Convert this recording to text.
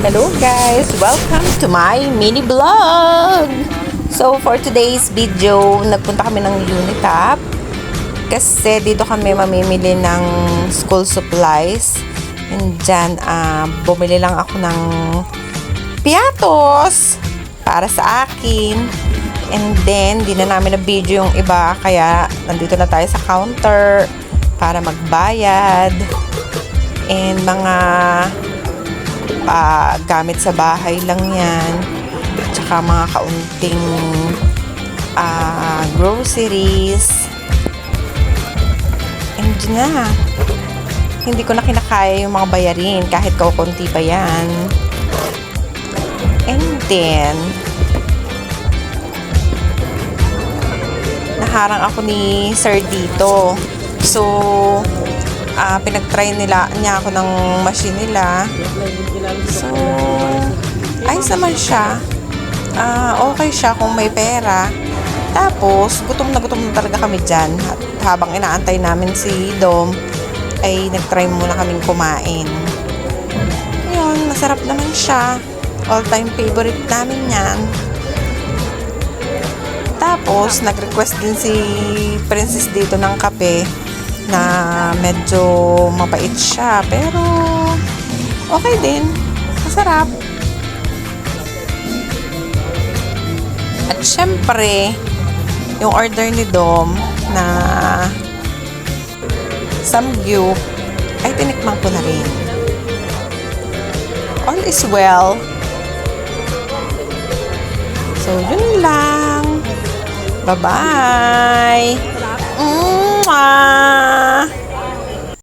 Hello guys! Welcome to my mini vlog! So for today's video, nagpunta kami ng Unicap kasi dito kami mamimili ng school supplies. And dyan, bumili lang ako ng piatos para sa akin. And then, di na namin na-video yung iba kaya nandito na tayo sa counter para magbayad. And mga gamit sa bahay lang yan. Tsaka mga kaunting groceries. And na. Hindi ko na kinakaya yung mga bayarin kahit kaunti pa yan. And then, naharang ako ni Sir dito. So, pinag-try niya ako ng machine nila. So, ayos naman siya. Okay siya kung may pera. Tapos, gutom na talaga kami dyan. At habang inaantay namin si Dom, ay nag-try muna kaming kumain. Yun, masarap naman siya. All-time favorite namin yan. Tapos, nag-request din si Princess dito ng kape na medyo mapait siya, pero okay din, masarap. At syempre, yung order ni Dom na samgyup ay tinikman ko na rin. All is well. So, yun lang. Bye-bye. Mwah!